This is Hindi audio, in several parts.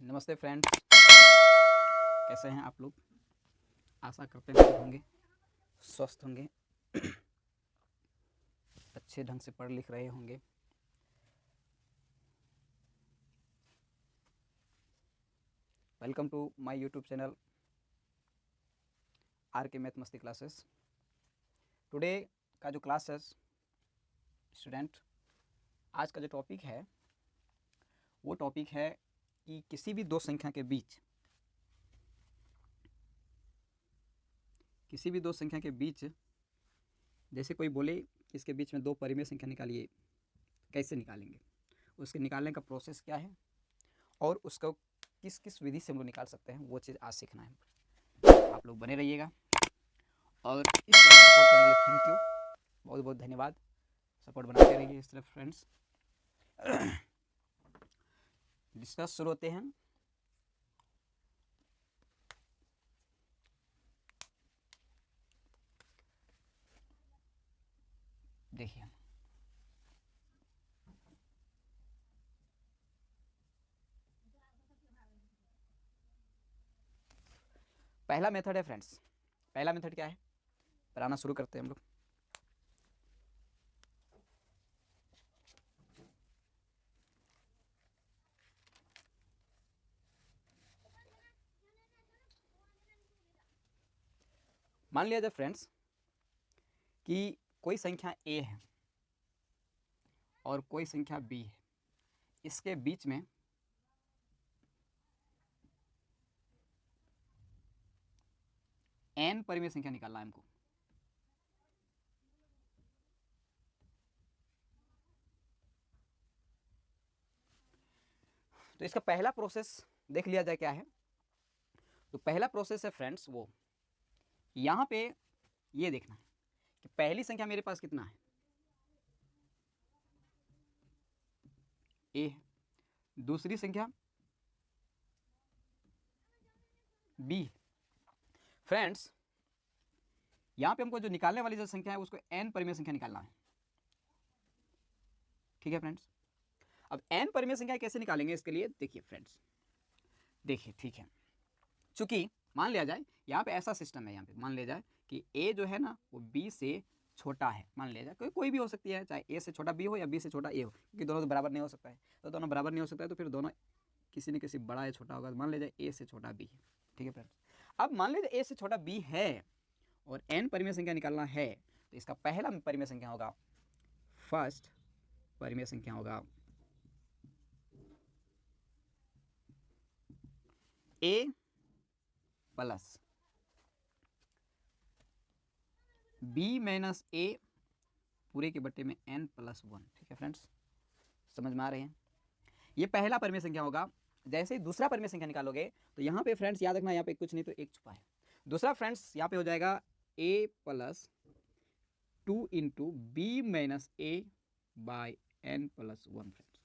नमस्ते फ्रेंड्स, कैसे हैं आप लोग। आशा करते हैं कि होंगे स्वस्थ होंगे, अच्छे ढंग से पढ़ लिख रहे होंगे। Welcome to my YouTube channel R K math Masti classes. Today का जो क्लास है स्टूडेंट, आज का जो टॉपिक है वो टॉपिक है कि किसी भी दो संख्या के बीच जैसे कोई बोले कि इसके बीच में दो परिमेय संख्या निकालिए, कैसे निकालेंगे, उसके निकालने का प्रोसेस क्या है और उसको किस किस विधि से हम लोग निकाल सकते हैं, वो चीज़ आज सीखना है। आप लोग बने रहिएगा और इस तरह सपोर्ट करने के लिए थैंक यू, बहुत बहुत धन्यवाद। सपोर्ट बनाते रहिए इस तरह फ्रेंड्स। डिस्कस शुरू होते हैं। देखिए, पहला मेथड है फ्रेंड्स। पहला मेथड क्या है, बनाना शुरू करते हैं हम लोग। मान लिया जाए फ्रेंड्स कि कोई संख्या a है और कोई संख्या b है, इसके बीच में n परिमेय संख्या निकालना है हमको। तो इसका पहला प्रोसेस देख लिया जाए क्या है। तो पहला प्रोसेस है फ्रेंड्स वो, यहां पे ये देखना है कि पहली संख्या मेरे पास कितना है, a है, दूसरी संख्या b। फ्रेंड्स यहां पे हमको जो निकालने वाली जो संख्या है उसको n परिमेय संख्या निकालना है। ठीक है फ्रेंड्स, अब n परिमेय संख्या कैसे निकालेंगे, इसके लिए देखिए फ्रेंड्स, देखिए ठीक है, चूंकि मान लिया जाए यहाँ पे ऐसा सिस्टम है, यहाँ पे मान लिया जाए कि a जो है ना वो b से छोटा है। मान लिया जाए कोई भी हो सकती है, चाहे a से छोटा b हो या b से छोटा a हो, क्योंकि दोनों तो बराबर नहीं हो सकता है। तो दोनों बराबर नहीं हो सकता है तो फिर दोनों किसी न किसी बड़ा या छोटा होगा। मान लिया जाए a से छोटा b है। ठीक है फ्रेंड्स, अब मान लीजिए a से छोटा b है और n परिमेय संख्या निकालना है, तो इसका पहला परिमेय संख्या होगा, फर्स्ट परिमेय संख्या होगा a plus b minus a पूरे के बट्टे में n प्लस 1। ठीक है फ्रेंड्स, समझ में आ रहे हैं। ये पहला परिमेय संख्या होगा। जैसे ही दूसरा परिमेय संख्या निकालोगे तो यहाँ पे फ्रेंड्स याद रखना, यहाँ पे कुछ नहीं तो एक छुपा है। दूसरा फ्रेंड्स यहाँ पे हो जाएगा a plus 2 into B minus a by n plus 1। Friends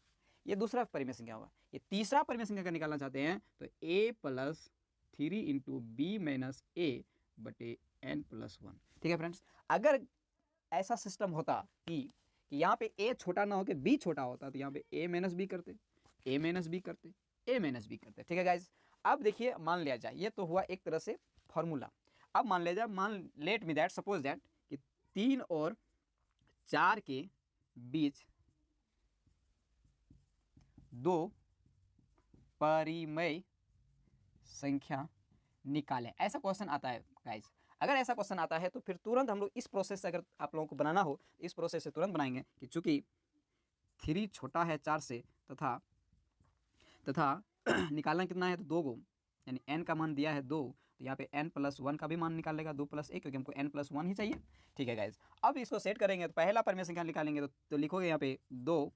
ये दूसरा परिमेय संख्या होगा। ये तीसरा परिमेय संख्या का निकालना चाहते हैं तो a plus 3 into B minus a बटे n प्लस 1। ठीक है फ्रेंड्स, अगर ऐसा सिस्टम होता कि यहाँ पे a छोटा ना हो के b छोटा होता तो यहाँ पे a माइनस बी करते, a माइनस बी करते, a माइनस बी करते। ठीक है गाइज, अब देखिए मान लिया जाए, ये तो हुआ एक तरह से फॉर्मूला। अब मान लिया जाए, मान let me that, suppose that कि 3 और 4 के बीच दो परिमेय संख्या निकालें। ऐसा क्वेश्चन आता है गाइज। अगर ऐसा क्वेश्चन आता है तो फिर तुरंत हम लोग इस प्रोसेस से, अगर आप लोगों को बनाना हो इस प्रोसेस से तुरंत बनाएंगे कि चूंकि 3 छोटा है 4 से तथा निकालना कितना है तो 2 गो, यानी n का मान दिया है 2, तो यहाँ पे n प्लस 1 का भी मान निकाल लेगा 2 प्लस 1, क्योंकि हमको n प्लस 1 ही चाहिए। ठीक है गाइज, अब इसको सेट करेंगे तो पहला परिमेय संख्या निकालेंगे तो लिखोगे यहाँ पे 2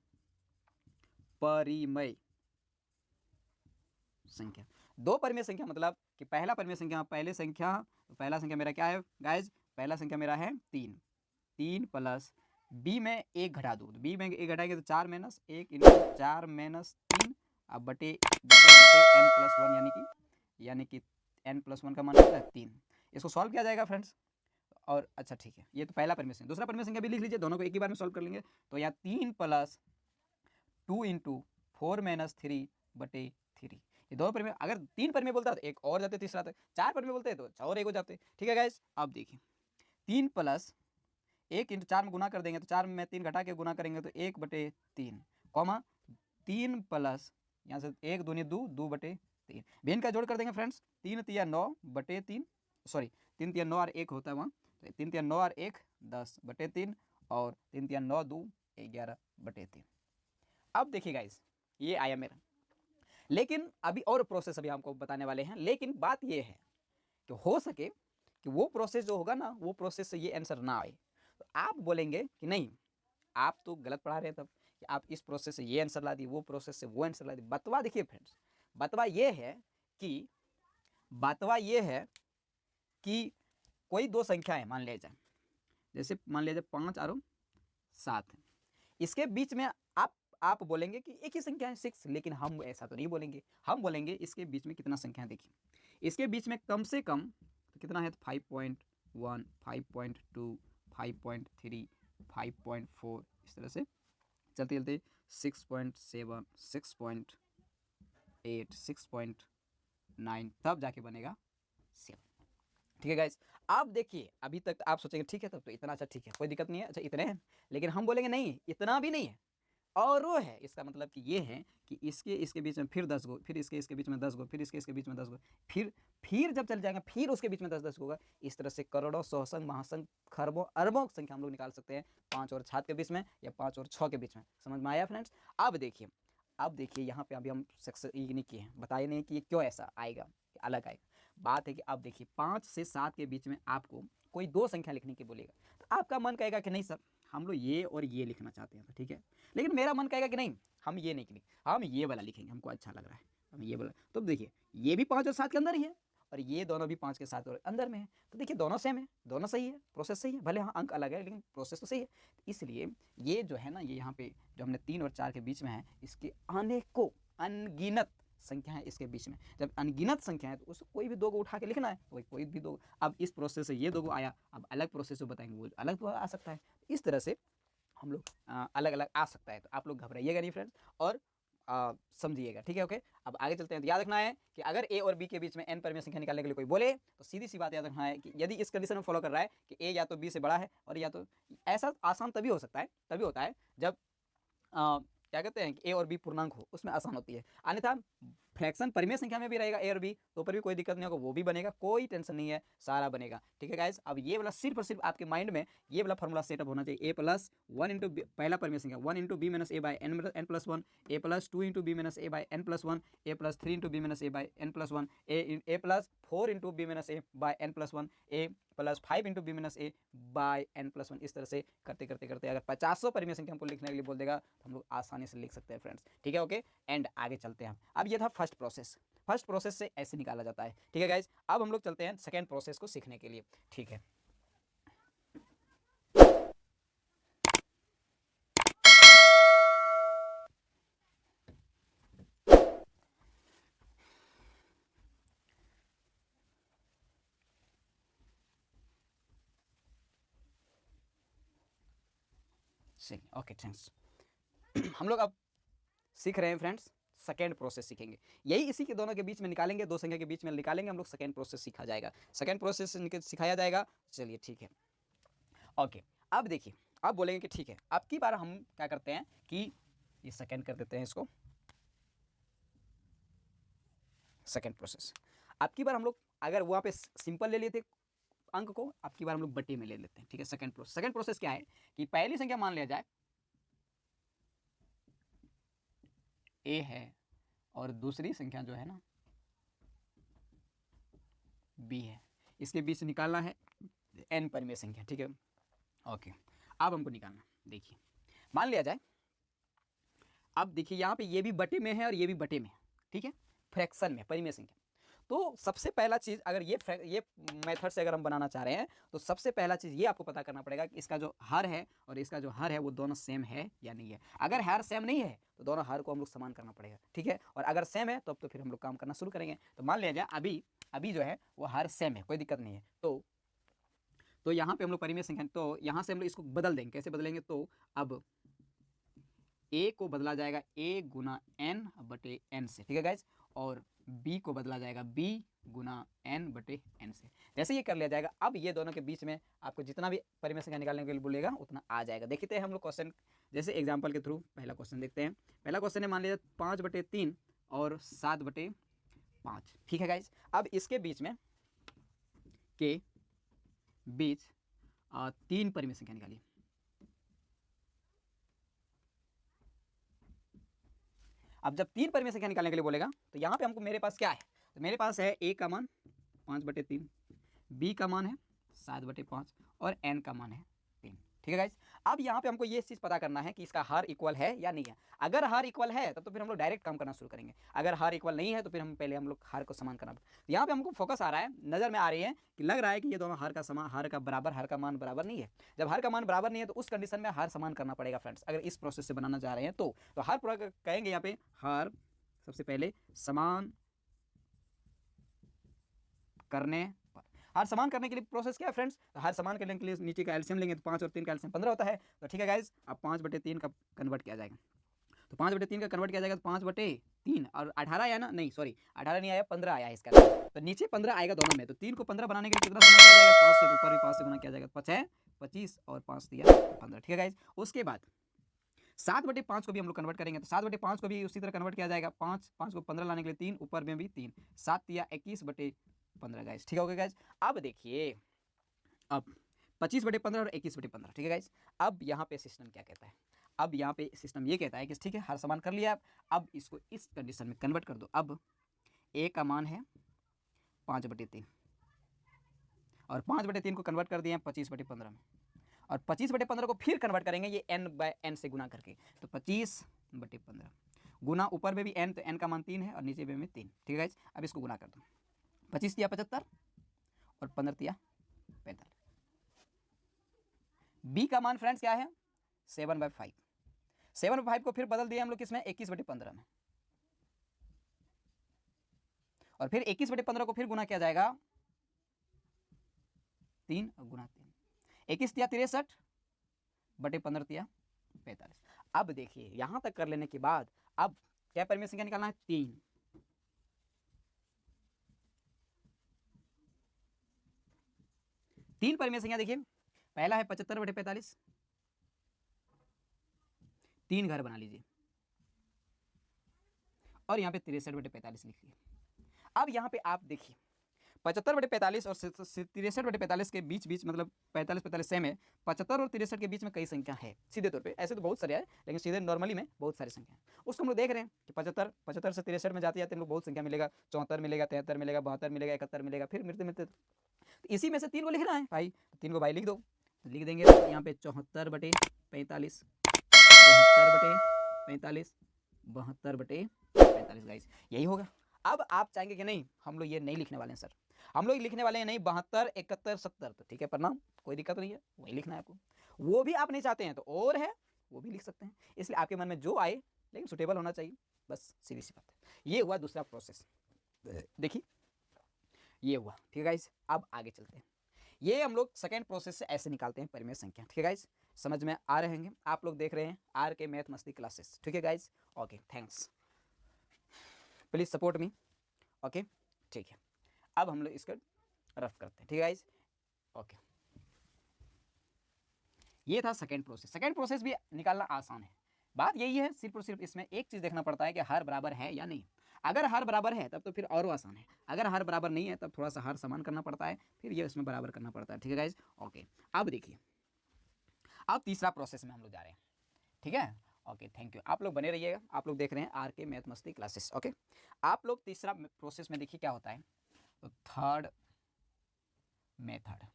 परिमेय संख्या। 2 परिमेय संख्या मतलब कि पहला परिमेय संख्या, पहला संख्या मेरा क्या है गाइज, पहला संख्या मेरा है 3, 3 प्लस b में 1 घटा दो, b में 1 घटाएंगे तो 4 माइनस 1 इंटू 4 माइनस 3 अब बटे n प्लस 1, यानी कि n प्लस 1 का मान होता है 3। इसको सॉल्व किया जाएगा फ्रेंड्स। और अच्छा ठीक है, ये तो पहला परिमेय संख्या। दूसरा परिमेय संख्या भी लिख लीजिए, दोनों को एक ही बार में सॉल्व कर लेंगे। तो यहाँ 3 प्लस 2 इंटू 4 माइनस 3 बटे 3, ये दोनों परिमेय, अगर 3 परिमेय बोलता है तो एक और जाते तीसरा तक, 4 परिमेय बोलते हैं तो और एक हो जाते। ठीक है गाइस, अब देखिए 3 प्लस 1 इंटू 4 में गुना कर देंगे तो 4 में 3 घटा के गुना करेंगे तो 1/3 कॉमा 3 प्लस यहाँ से 1 दूनी 2 2/3 भिन्न का जोड़ कर देंगे फ्रेंड्स। 3 तिया 9/3 सॉरी 3 तिया 9 और 1 होता है वहाँ, तो 3 तिया 9 और 1 10/3 और 3 तिया 9 2 11/3। अब देखिए गाइस ये आया मेरा, लेकिन अभी और प्रोसेस अभी हमको बताने वाले हैं। लेकिन बात ये है कि हो सके कि वो प्रोसेस जो होगा ना, वो प्रोसेस से ये आंसर ना आए, तो आप बोलेंगे कि नहीं आप तो गलत पढ़ा रहे हैं तब, कि आप इस प्रोसेस से ये आंसर ला दी, वो प्रोसेस से वो आंसर ला दी। बतवा देखिए फ्रेंड्स, बतवा ये है कि कोई दो संख्या है, मान लिया जाए, जैसे मान लिया जाए 5 और 7 है, इसके बीच में आप बोलेंगे कि एक ही संख्या है 6, लेकिन हम ऐसा तो नहीं बोलेंगे। हम बोलेंगे इसके बीच में कितना संख्या है, देखिए इसके बीच में कम से कम तो कितना है, 5.1 5.2 5.3 5.4 इस तरह से चलते चलते 6.7 6.8 6.9 तब जाके बनेगा 7। ठीक है गाइस, आप देखिए अभी तक आप सोचेंगे ठीक है तब तो इतना, अच्छा ठीक है कोई दिक्कत नहीं है, अच्छा इतने हैं, लेकिन हम बोलेंगे नहीं इतना भी नहीं है और वो है। इसका मतलब कि ये है कि इसके बीच में फिर 10 गो, फिर इसके बीच में 10 गो, फिर इसके बीच में 10 गो, फिर जब चल जाएगा फिर उसके बीच में 10 होगा। इस तरह से करोड़ों सौसंग महासंग खरबों अरबों संख्या हम लोग निकाल सकते हैं 5 और 7 के बीच में या 5 और 6 के बीच में। समझ में आया फ्रेंड्स? अब देखिए यहाँ पे अभी हम सक्सेस ये नहीं किए हैं, बताए नहीं कि ये क्यों ऐसा आएगा, अलग आएगा। बात है कि अब देखिए 5 से 7 के बीच में आपको कोई दो संख्या लिखने की बोलेगा, तो आपका मन कहेगा कि नहीं सर हम लोग ये और ये लिखना चाहते हैं, तो ठीक है, लेकिन मेरा मन कहेगा कि नहीं हम ये नहीं लिखेंगे, हम ये वाला लिखेंगे, हमको अच्छा लग रहा है हम ये वाला। तो देखिए ये भी 5 और 7 के अंदर ही है और ये दोनों भी 5 के 7 और अंदर में है, तो देखिए दोनों सेम है, दोनों सही है, प्रोसेस सही है, भले हाँ अंक अलग है लेकिन प्रोसेस तो सही है। इसलिए ये जो है ना, ये यहाँ पे जो हमने 3 और 4 के बीच में है, इसके अनेकों अनगिनत संख्या है इसके बीच में। जब अनगिनत संख्या है तो उसको कोई भी दो को उठा के लिखना है, तो कोई भी दो। अब इस प्रोसेस से ये दो को आया, अब अलग प्रोसेस जो बताएंगे वो अलग तो आ सकता है। इस तरह से हम लोग अलग अलग आ सकता है, तो आप लोग घबराइएगा नहीं फ्रेंड्स और समझिएगा। ठीक है, ओके। अब आगे चलते हैं। तो याद रखना है कि अगर ए और बी के बीच में एन परिमेय संख्या निकालने के लिए कोई बोले तो सीधी सी बात याद रखना है कि यदि इस कंडीशन में फॉलो कर रहा है कि ए या तो बी से बड़ा है और या तो, ऐसा आसान तभी हो सकता है, तभी होता है जब क्या कहते हैं कि ए और बी पूर्णांक हो, उसमें आसान होती है। अन्यथा फ्रैक्शन परिमेय संख्या में भी रहेगा ए और बी, तो पर भी कोई दिक्कत नहीं होगा, वो भी बनेगा, कोई टेंशन नहीं है, सारा बनेगा। ठीक है गाइस, अब ये वाला सिर्फ और सिर्फ आपके माइंड में ये वाला फॉर्मूला सेटअप होना चाहिए। ए प्लस 1 इंटू पहला परिमेय संख्या 1 into B minus A by N plus 1, A plus 2 into B minus A by N plus 1, A plus 3 into B minus A by N plus 1, A plus 4 into B minus A by N plus 1, A plus 5 into B minus A by N plus 1। इस तरह से करते करते करते अगर 50 परिमेय संख्या हमको लिखने के लिए बोल देगा तो हम लोग आसानी से लिख सकते हैं फ्रेंड्स। ठीक है, ओके। एंड आगे चलते हैं। अब ये था फर्स्ट प्रोसेस, फर्स्ट प्रोसेस से ऐसे निकाला जाता है। ठीक है गाइज, अब हम लोग चलते हैं सेकेंड प्रोसेस को सीखने के लिए। ठीक है, ओके थैंक्स। हम लोग अब सीख रहे हैं फ्रेंड्स, सेकेंड प्रोसेस सीखेंगे। यही इसी के दोनों के बीच में निकालेंगे, दो संख्या के बीच में निकालेंगे हम लोग, सेकेंड प्रोसेस सीखा जाएगा, सेकेंड प्रोसेस सिखाया जाएगा। चलिए ठीक है, ओके। अब देखिए, अब बोलेंगे कि ठीक है अब की बार हम क्या करते हैं कि ये सेकेंड कर देते हैं, इसको सेकेंड प्रोसेस। अब की बार हम लोग अगर वहाँ पे सिंपल ले लिए थे अंक को, अब की बार हम लोग बट्टे में ले लेते हैं। ठीक है, सेकेंड प्रोसेस। सेकेंड प्रोसेस क्या है कि पहली संख्या मान लिया जाए ए है और दूसरी संख्या जो है ना बी है, इसके बीच निकालना है एन परिमेय संख्या। ठीक है, ओके। अब हमको निकालना, देखिए मान लिया जाए, अब देखिए यहाँ पे ये भी बटे में है और ये भी बटे में है। ठीक है, फ्रैक्शन में परिमेय संख्या। तो सबसे पहला चीज़, अगर ये मेथड से अगर हम बनाना चाह रहे हैं तो सबसे पहला चीज़ ये आपको पता करना पड़ेगा कि इसका जो हर है और इसका जो हर है वो दोनों सेम है या नहीं है। अगर हर सेम नहीं है तो दोनों हर को हम लोग समान करना पड़ेगा। ठीक है, और अगर सेम है तो अब तो फिर हम लोग काम करना शुरू करेंगे। तो मान लिया जाए अभी जो है वो हर सेम है, कोई दिक्कत नहीं है। तो यहाँ पे हम लोग परिमेय संख्या, तो यहाँ से हम लोग इसको बदल देंगे। कैसे बदलेंगे? तो अब ए को बदला जाएगा ए गुना एन बटे एन से, ठीक है गाइज, और बी को बदला जाएगा बी गुना एन बटे एन से। जैसे ये कर लिया जाएगा, अब ये दोनों के बीच में आपको जितना भी परिमेय संख्या निकालने के लिए बोलेगा उतना आ जाएगा। देखते हैं हम लोग क्वेश्चन, जैसे एग्जाम्पल के थ्रू पहला क्वेश्चन देखते हैं। पहला क्वेश्चन है, मान लीजिए 5/3 और 7/5, ठीक है गाइज। अब इसके बीच में के बीच 3 परिमेय संख्या निकालिए। अब जब 3 परिमेय संख्या निकालने के लिए बोलेगा तो यहाँ पे हमको, मेरे पास क्या है, तो मेरे पास है ए का मान 5/3, बी का मान है 7/5 और एन का मान है 3, ठीक है गाइज। अब यहाँ पे हमको ये चीज़ पता करना है कि इसका हर इक्वल है या नहीं है। अगर हर इक्वल है तब तो फिर हम लोग डायरेक्ट काम करना शुरू करेंगे, अगर हर इक्वल नहीं है तो फिर हम लोग हर को समान करना। तो यहाँ पे हमको फोकस आ रहा है, नज़र में आ रही है कि लग रहा है कि ये दोनों हर का समान, हर का बराबर, हर का मान बराबर नहीं है। जब हर का मान बराबर नहीं है तो उस कंडीशन में हर समान करना पड़ेगा फ्रेंड्स, अगर इस प्रोसेस से बनाना चाह रहे हैं तो हर पूरा कहेंगे यहाँ पे हर सबसे पहले समान करने पर। हर समान करने के लिए प्रोसेस क्या है फ्रेंड्स, तो हर समान करने के लिए नीचे का एलसीएम लेंगे तो 5 और 3 का एलसीएम 15 होता है। तो ठीक है गाइज, अब 5/3 का कन्वर्ट किया जाएगा, तो 5/3 का कन्वर्ट किया जाएगा तो 5/3 और 18 आया ना, नहीं सॉरी 18 नहीं आया, 15 आया इसका, तो नीचे 15 आएगा दोनों में। तो 3 को 15 बनाने के लिए कितना गुना किया जाएगा, 5 से ऊपर भी 5 से गुना किया जाएगा, 5 है 25 और 5 दिया 15, ठीक है गाइज। उसके बाद 7/5 को भी हम लोग कन्वर्ट करेंगे, तो 7/5 को भी उसी तरह कन्वर्ट किया जाएगा, 5 को 15 लाने के लिए 3, ऊपर में भी 3, 7 दिया 21/15 गाइज, ठीक है ओके गाइज। अब देखिए, अब 25/15 और 21/15, ठीक है गाइज। अब यहाँ पे सिस्टम क्या कहता है, अब यहाँ पे सिस्टम ये कहता है कि ठीक है हर समान कर लिया, अब इसको इस कंडीशन में कन्वर्ट कर दो। अब ए का मान है 5/3 और 5/3 को कन्वर्ट कर दिए 25/15 में, और 25/15 को फिर कन्वर्ट करेंगे ये n/n से गुना करके, तो 25/15 गुना, ऊपर में भी n, तो n का मान 3 है और नीचे में भी 3, ठीक है गाइज। अब इसको गुना कर दो, 25 दिया 75 और 15 दिया 45। बी का मान फ्रेंड्स क्या है 7/5, 7/5 को फिर बदल दिया हम लोग किसमें 21/15 में, और फिर 21/15 को फिर गुना किया जाएगा 3 और गुना 3, 21 दिया 63/15 दिया 45। अब देखिए यहां तक कर लेने के बाद अब क्या परिमेय संख्या निकालना है 3, परिमेय संख्या देखिए, पहला है 75/45, 3 घर बना लीजिए और यहाँ पे 63/45 लिखिए। अब यहाँ पे आप देखिए 75/45 और 63/45 के बीच मतलब 45 सेम है, 75 और 63 के बीच में कई संख्या है सीधे तौर पे, ऐसे तो बहुत सारे है लेकिन सीधे नॉर्मली में बहुत सारी संख्या है। उसको हम लोग देख रहे हैं कि 75 से 63 में जाते जाते हम लोग बहुत संख्या मिलेगा, 74 मिलेगा, 73 मिलेगा, 72 मिलेगा, 71 मिलेगा, फिर मिलते मिलते तो इसी में से 3 को लिखना है भाई, तो 3 को भाई लिख दो, तो लिख देंगे तो यहाँ पे 74/45, 73/45, 72/45 गाइस, यही होगा। अब आप चाहेंगे कि नहीं हम लोग ये नहीं लिखने वाले हैं सर, हम लोग लिखने वाले हैं नहीं 72, 71, 70, तो ठीक है प्रणाम, कोई दिक्कत नहीं है, वही लिखना है आपको। वो भी आप नहीं चाहते हैं तो और है वो भी लिख सकते हैं, इसलिए आपके मन में जो आए लेकिन सुटेबल होना चाहिए, बस सीधी सी बात है। ये हुआ दूसरा प्रोसेस, देखिए ये हुआ, ठीक है गाइस। अब आगे चलते हैं, ये हम लोग सेकेंड प्रोसेस से ऐसे निकालते हैं परिमेय संख्या, ठीक है गाइस। समझ में आ रहे हैं, आप लोग देख रहे हैं are K math Masti classes, ठीक है guys. Okay thanks, please support me, okay ठीक है। अब हम लोग इसका रफ करते हैं, ठीक है गाइस। ओके ये था सेकेंड प्रोसेस। सेकेंड प्रोसेस भी निकालना आसान है, बात यही है सिर्फ और सिर्फ इसमें एक चीज़ देखना पड़ता है कि हर बराबर है या नहीं। अगर हर बराबर है तब तो फिर और आसान है, अगर हर बराबर नहीं है तब थोड़ा सा हर समान करना पड़ता है, फिर ये इसमें बराबर करना पड़ता है, ठीक है गाइज। ओके अब देखिए, अब तीसरा प्रोसेस में हम लोग जा रहे हैं, ठीक है। ओके थैंक यू, आप लोग बने रहिएगा, आप लोग देख रहे हैं are K math Masti classes. Okay आप लोग तीसरा प्रोसेस में देखिए क्या होता है, तो थर्ड मेथड।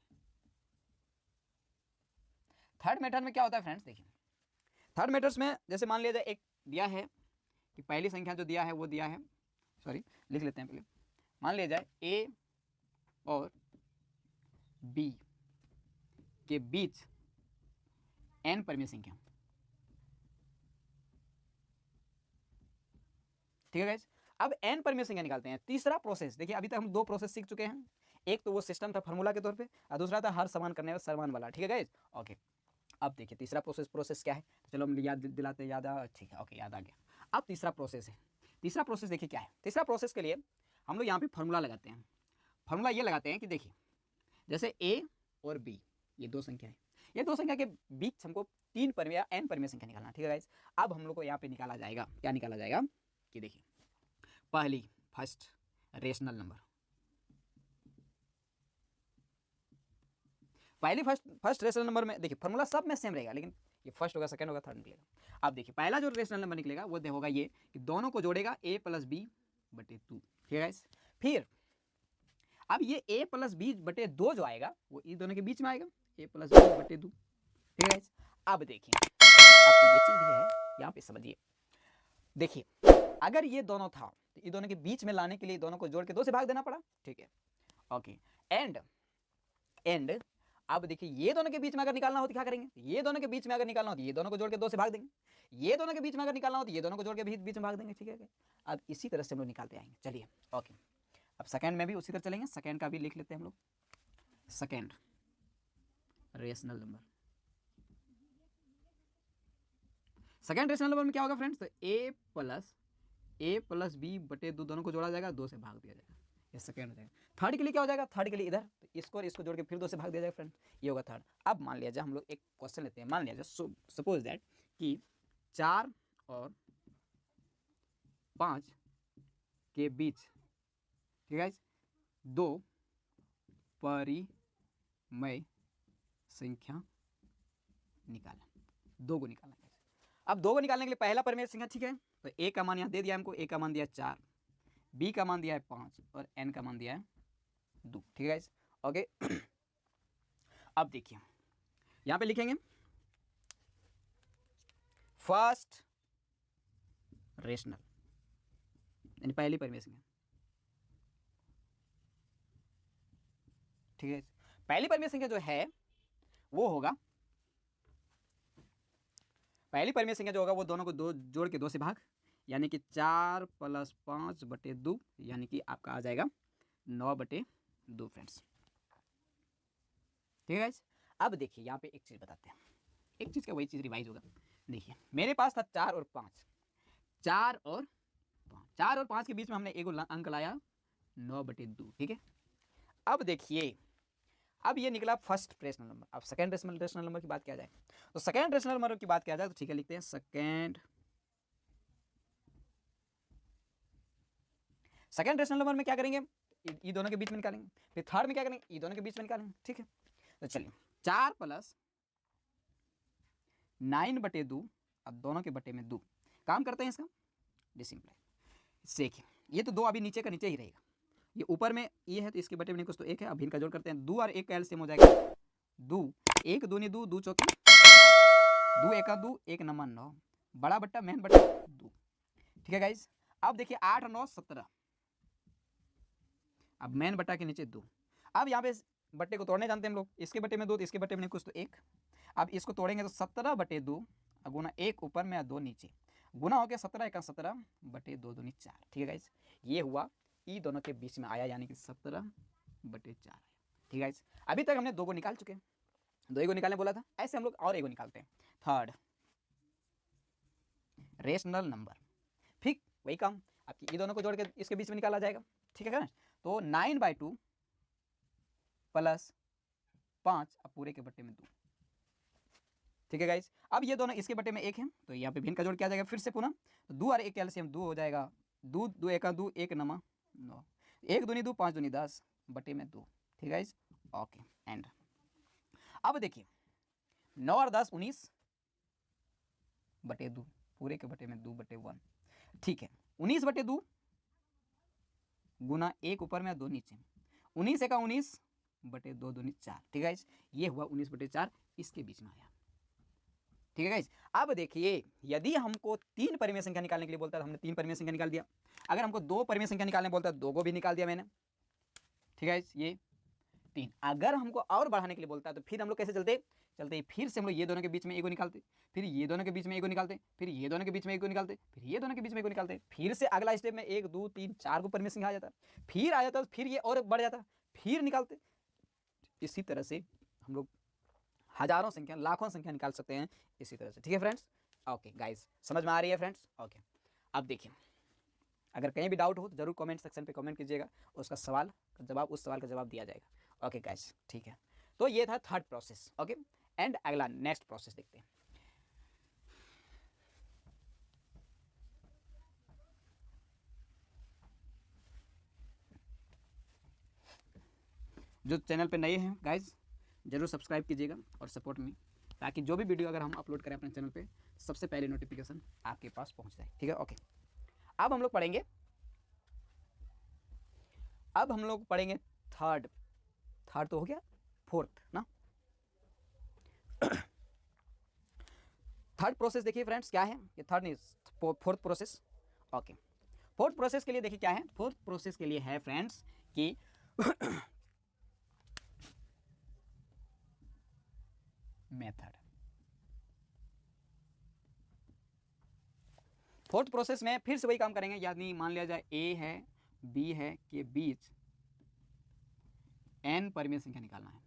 थर्ड मेथड में क्या होता है फ्रेंड्स, देखिए थर्ड मेथड्स में जैसे मान लिया जाए एक दिया है कि पहली संख्या जो दिया है वो दिया है, सॉरी लिख लेते हैं पहले, मान लिया जाए ए और बी के बीच n परिमेय संख्या, ठीक है गाइस। अब n परिमेय संख्या निकालते हैं। तीसरा प्रोसेस देखिए, अभी तक हम दो प्रोसेस सीख चुके हैं, एक तो वो सिस्टम था फार्मूला के तौर पे और दूसरा था हर समान करने समान वाला, ठीक है गाइस। ओके अब देखिए तीसरा प्रोसेस क्या है, चलो हम याद दिलाते हैं, ठीक है, ओके, याद आ गया। अब तीसरा प्रोसेस है, तीसरा प्रोसेस देखिए क्या है। तीसरा प्रोसेस के लिए हम लोग यहाँ पे फॉर्मूला लगाते हैं। फॉर्मूला ये लगाते हैं कि देखिए जैसे ए और बी ये दो संख्या है, ये दो संख्या के बीच हमको तीन परिमेय या एन परिमेय संख्या निकालना, ठीक है गाइस। अब हम लोग को यहाँ पे निकाला जाएगा, क्या निकाला जाएगा कि देखिए पहली फर्स्ट रेशनल नंबर, पहली फर्स्ट रेशनल नंबर में देखिए फॉर्मूला सब में सेम रहेगा, लेकिन ये फर्स्ट होगा, सेकंड होगा, थर्ड निकलेगा। अब देखिए पहला जो रेशनल नंबर निकलेगा वो होगा ये कि दोनों को जोड़ेगा a प्लस बी बटे 2, ठीक है गाइस। फिर अब ये a प्लस बी बटे 2 जो आएगा वो इन दोनों के बीच में आएगा, a प्लस बी बटे 2, ठीक है गाइस। अब देखिए अब तो ये चीज भी है, यहाँ पे समझिए, देखिए अगर ये दोनों था तो ये दोनों के बीच में लाने के लिए दोनों को जोड़ के 2 से भाग देना पड़ा, ठीक है, ओके। एंड अब देखिए ये दोनों के बीच में अगर निकालना हो तो क्या करेंगे, ये दोनों के बीच में अगर निकालना हो तो ये दोनों को जोड़ के 2 से भाग देंगे, ये दोनों के बीच में अगर निकालना हो तो ये दोनों को जोड़ के बीच में भाग देंगे, ठीक है। अब इसी तरह से हम लोग निकालते आएंगे, चलिए ओके। अब सेकंड में भी उसी तरह चलेंगे, सेकंड का भी लिख लेते हैं हम लोग, second rational number. Second rational number में क्या होगा फ्रेंड्स, तो a प्लस बी बटे 2 दोनों को जोड़ा जाएगा, 2 से भाग दिया जाएगा, ये सेकंड हो जाएगा। थर्ड के लिए क्या हो जाएगा, थर्ड के लिए इधर तो इसको और इसको जोड़ के फिर 2 से भाग दिया जाएगा फ्रेंड, ये होगा थर्ड। अब मान लिया जाए हम लोग एक क्वेश्चन लेते हैं, मान लिया जाए सपोज दैट कि 4 और 5 के बीच, ठीक है, 2 परिमेय संख्या निकालना, 2 को निकालना है। अब 2 को निकालने के लिए पहला परिमेय संख्या, ठीक है, तो a का मान यहाँ दे दिया हमको, a का मान दिया 4, b का मान दिया है 5 और n का मान दिया है 2, ठीक है ओके। अब देखिए यहाँ पे लिखेंगे फर्स्ट रेशनल यानी पहली परिमेय संख्या, ठीक है। पहली परिमेय संख्या जो है वो होगा, पहली परिमेय संख्या जो होगा वो दोनों को दो जोड़ के 2 से भाग, यानी कि 4 प्लस 5 बटे 2 यानी कि आपका आ जाएगा 9 बटे 2 फ्रेंड्स, ठीक है। अब देखिए यहाँ पे एक चीज़ बताते हैं, एक चीज़ का वही चीज़ रिवाइज होगा। देखिए मेरे पास था 4 और 5, 4 और 5 के बीच में हमने एक अंक लाया 9 बटे 2, ठीक है। अब देखिए अब ये निकला फर्स्ट रेशनल नंबर। अब सेकंड रेशनल नंबर की बात किया जाए तो सेकंड रेशनल नंबर की बात किया जाए तो ठीक है, लिखते हैं सेकंड रेशनल नंबर में क्या करेंगे, ये दोनों के बीच में निकालेंगे। फिर थर्ड में क्या करेंगे, ये दोनों के बीच में निकालेंगे, ठीक है। तो चलिए 4 प्लस 9 बटे 2, अब दोनों के बटे में 2 काम करते हैं इसका डिसिम्प्लाई। देखिए ये तो 2 अभी नीचे का नीचे ही रहेगा, ये ऊपर में ये है तो इसके बटे में कुछ तो 1 है। अब इनका जोड़ करते हैं, 2 और 1 का एलसीएम हो जाएगा 2, 1 दूनी 2, 2 चौकी 2, 1 2, 1 नंबर 9, बड़ा बट्टा मेन बट्टा 2, ठीक है गाइज। अब देखिए 8 और 9 17, अब मेन बट्टा के नीचे 2। अब यहाँ पे बट्टे को तोड़ने जानते हैं हम लोग, इसके बट्टे में 2 तो इसके बट्टे में कुछ तो 1। अब इसको तोड़ेंगे तो 17 बटे 2 गुना 1 ऊपर में 2 नीचे, गुना हो गया 17 1 17 बटे 2 दूनी 4, ठीक है गाइज। ये हुआ ई दोनों के बीच में आया, यानी कि 17 बटे 4 आया, ठीक है। अभी तक हमने 2 को निकाल चुके हैं, 2 को निकालने बोला था, ऐसे हम लोग और 1 को निकालते हैं, थर्ड रेशनल नंबर। ठीक वही काम, आपकी ये दोनों को जोड़ के इसके बीच में निकाला जाएगा, ठीक है ना। तो 9/2 प्लस 5 अब पूरे के बट्टे में 2, ठीक है गाइस। अब ये दोनों इसके बट्टे में 1 है तो यहाँ पे भिन्न का जोड़ किया जाएगा फिर से पुनः, तो 2 और 1 का एलसीएम 2 हो जाएगा, 2 2 1 2, 1 9 9, 1 दूनी 2, 5 दूनी 10 बटे में 2, ठीक है ओके एंड। अब देखिए 9 और 10 19 बटे 2 पूरे के बटे में 2 बटे 1, ठीक है। 19 बटे 2 गुना 1 ऊपर में 2 नीचे, 19 1 19 बटे 2 दूनी 4, ठीक है। ये हुआ 19 बटे 4 इसके बीच में आया, ठीक है गाइस। अब देखिए यदि हमको 3 परिमेय संख्या निकालने के लिए बोलता है तो हमने 3 परिमेय संख्या निकाल दिया, अगर हमको 2 परिमेय संख्या निकालने बोलता है 2 को भी निकाल दिया मैंने, ठीक है। ये 3, अगर हमको और बढ़ाने के लिए बोलता है तो फिर हम लोग कैसे चलते फिर से हम लोग ये दोनों के बीच में 1 को निकालते, फिर ये दोनों के बीच में 1 को निकालते, फिर ये दोनों के बीच में 1 को निकालते, फिर ये दोनों के बीच में 1 को निकालते, फिर से अगला स्टेप में 1 2 3 4 को परिमेय संख्या आ जाता, फिर आ जाता, फिर ये और बढ़ जाता, फिर निकालते। इसी तरह से हम लोग हजारों संख्या, लाखों संख्या निकाल सकते हैं इसी तरह से। ठीक है फ्रेंड्स, ओके गाइस, समझ में आ रही है फ्रेंड्स? ओके, अब देखिए, अगर कहीं भी डाउट हो तो जरूर कमेंट सेक्शन पे कमेंट कीजिएगा, उसका सवाल का जवाब, उस सवाल का जवाब दिया जाएगा। ओके गाइस, ठीक है, तो ये था थर्ड प्रोसेस। ओके, एंड अगला नेक्स्ट प्रोसेस देखते हैं। जो चैनल पे नए हैं गाइज, जरूर सब्सक्राइब कीजिएगा और सपोर्ट में, ताकि जो भी वीडियो अगर हम अपलोड करें अपने चैनल पे, सबसे पहले नोटिफिकेशन आपके पास पहुंच जाए। ठीक है, ओके, अब हम लोग पढ़ेंगे, थर्ड तो हो गया, फोर्थ ना। थर्ड प्रोसेस देखिए फ्रेंड्स क्या है, ये थर्ड नहीं, fourth process. Okay, fourth process के लिए देखिए क्या है, फोर्थ प्रोसेस के लिए है फ्रेंड्स कि मेथड। फोर्थ प्रोसेस में फिर से वही काम करेंगे, यानी मान लिया जाए ए है बी है के बीच n परिमेय संख्या निकालना है।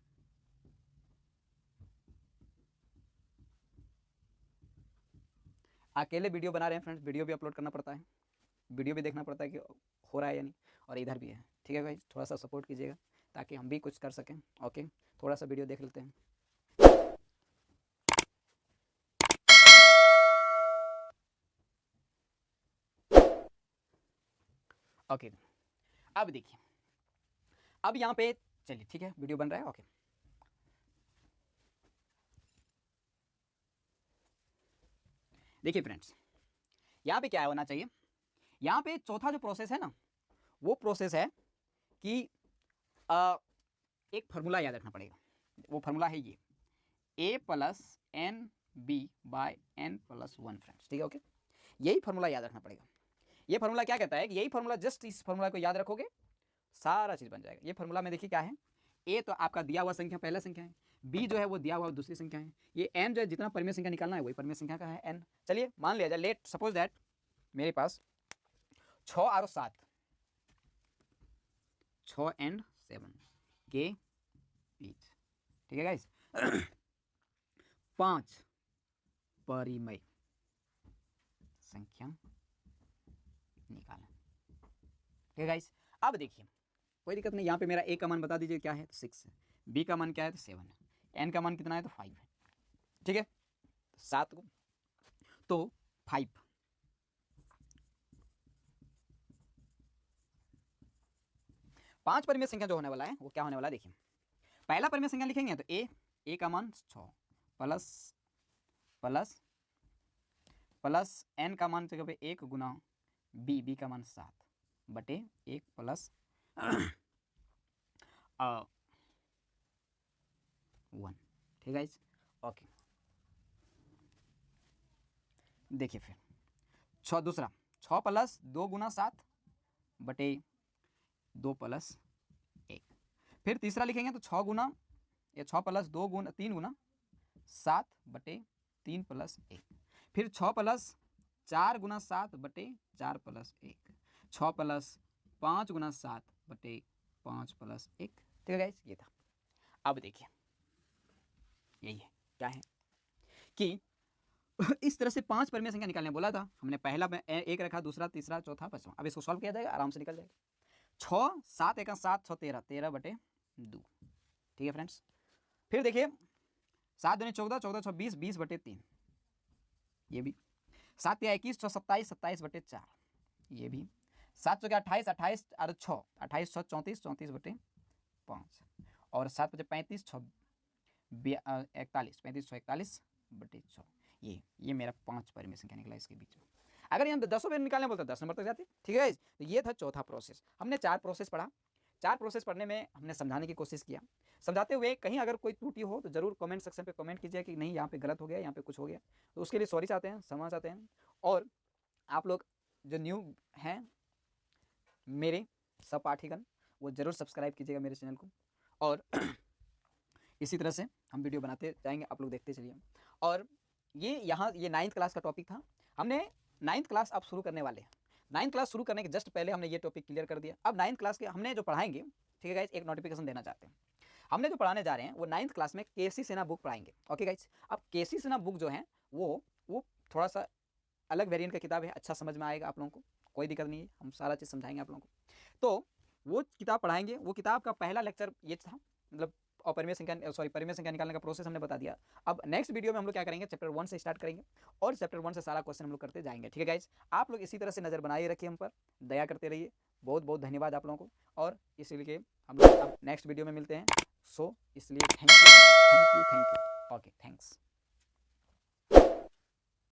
अकेले वीडियो बना रहे हैं फ्रेंड्स, वीडियो भी अपलोड करना पड़ता है, वीडियो भी देखना पड़ता है कि हो रहा है या नहीं, और इधर भी है। ठीक है भाई, थोड़ा सा सपोर्ट कीजिएगा ताकि हम भी कुछ कर सकें। ओके, थोड़ा सा वीडियो देख लेते हैं। ओके, अब देखिए, अब यहाँ पे चलिए, ठीक है, वीडियो बन रहा है। ओके, देखिए फ्रेंड्स, यहाँ पे क्या होना चाहिए, यहाँ पे चौथा जो प्रोसेस है ना, वो प्रोसेस है कि एक फार्मूला याद रखना पड़ेगा। वो फार्मूला है ये, a plus N B by N plus one friends. ठीक है, ओके, यही फार्मूला याद रखना पड़ेगा। ये फार्मूला क्या कहता है कि यही फार्मूला, जस्ट इस फार्मूला को याद रखोगे सारा चीज बन जाएगा। ये फार्मूला में देखिए क्या है, ए तो आपका दिया हुआ संख्या पहला संख्या है, बी जो है वो दिया हुआ दूसरी संख्या है, ये एन जो है जितना परिमेय संख्या निकालना है वही परिमेय संख्या का है एन। चलिए मान लिया जाए, लेट सपोज दैट मेरे पास 6 और 7, 6 एंड 7 के बीच, ठीक है गाइस, 5 परिमेय संख्या निकालें। ठीक है गाइस, अब देखिए कोई दिक्कत नहीं, यहाँ पे मेरा ए का मान बता दीजिए क्या है, तो 6 है, बी का मान क्या है, तो 7 है, एन का मान कितना है, तो 5 है। ठीक है, 7 को तो 5, पांच परिमेय संख्या जो होने वाला है वो क्या होने वाला है, देखिए पहला परिमेय संख्या लिखेंगे तो ए का मान 6 प्लस प्लस प्लस एन का मान जगह पे 1 गुना बी का मान 7 बटे 1 प्लस 1। ठीक है, ओके, देखिए फिर 6 दूसरा 6 प्लस 2 गुना 7 बटे 2 प्लस 1। फिर तीसरा लिखेंगे तो 6 गुना, या 6 प्लस 2 गुना 3 गुना 7 बटे 3 प्लस 1। फिर 6 प्लस 4 गुना 7 बटे 4 प्लस 1। 6 प्लस 5 गुना 7 बटे 5 प्लस 1। ठीक है गाइस, ये था। अब देखिए यही है, क्या है कि इस तरह से 5 परिमेय संख्या निकालने बोला था हमने, पहला में एक रखा, दूसरा तीसरा चौथा पांचवा। अब इसको सॉल्व किया जाएगा, आराम से निकल जाएगा। 6 7 1 7 6 13, 13 बटे 2। ठीक है फ्रेंड्स, फिर देखिए 7 दूनी 14, 14 6 20, 20 बटे 3, ये भी 7 या 21 6 27, 27 बटे 4, ये भी 7 चौके 28, 28 और 6 28 6 34, 34 बटे 5, और 7 बचे 35 6 41, 35 6 41 बटे 6। ये मेरा 5 परिमेय संख्या निकला इसके बीच में। अगर यहाँ 10 पे निकालने बोलते 10 नंबर तक जाते। ठीक है, तो ये था चौथा प्रोसेस। हमने 4 प्रोसेस पढ़ा, 4 प्रोसेस पढ़ने में हमने समझाने की कोशिश किया। समझाते हुए कहीं अगर कोई त्रुटि हो तो जरूर कमेंट सेक्शन पे कमेंट कीजिए कि नहीं यहाँ पे गलत हो गया, यहाँ पे कुछ हो गया, तो उसके लिए सॉरी चाहते हैं, क्षमा चाहते हैं। और आप लोग जो न्यू हैं मेरे सहपाठीगण, वो जरूर सब्सक्राइब कीजिएगा मेरे चैनल को, और इसी तरह से हम वीडियो बनाते जाएंगे, आप लोग देखते चलिए। और ये यहाँ ये 9th क्लास का टॉपिक था, हमने 9th क्लास अब शुरू करने वाले हैं। 9th क्लास शुरू करने के जस्ट पहले हमने ये टॉपिक क्लियर कर दिया। अब 9th क्लास के हमने जो पढ़ाएंगे, ठीक है गाइस, एक नोटिफिकेशन देना चाहते हैं। हमने जो पढ़ाने जा रहे हैं वो 9th क्लास में केसी सिन्हा बुक पढ़ाएंगे। ओके गाइज, अब केसी सिन्हा बुक जो है वो थोड़ा सा अलग वेरिएंट का किताब है, अच्छा समझ में आएगा आप लोगों को, कोई दिक्कत नहीं है, हम सारा चीज़ समझाएंगे आप लोगों को। तो वो किताब पढ़ाएंगे। वो किताब का पहला लेक्चर ये था, मतलब और परिमेय संख्या निकालने का प्रोसेस हमने बता दिया। अब नेक्स्ट वीडियो में हम लोग क्या करेंगे, चैप्टर 1 से स्टार्ट करेंगे और चैप्टर 1 से सारा क्वेश्चन हम लोग करते जाएंगे। ठीक है गाइज, आप लोग इसी तरह से नज़र बनाए रखिए, हम पर दया करते रहिए। बहुत बहुत धन्यवाद आप लोगों को, और इसलिए हम लोग अब नेक्स्ट वीडियो में मिलते हैं। सो इसलिए थैंक यू। Okay, thanks.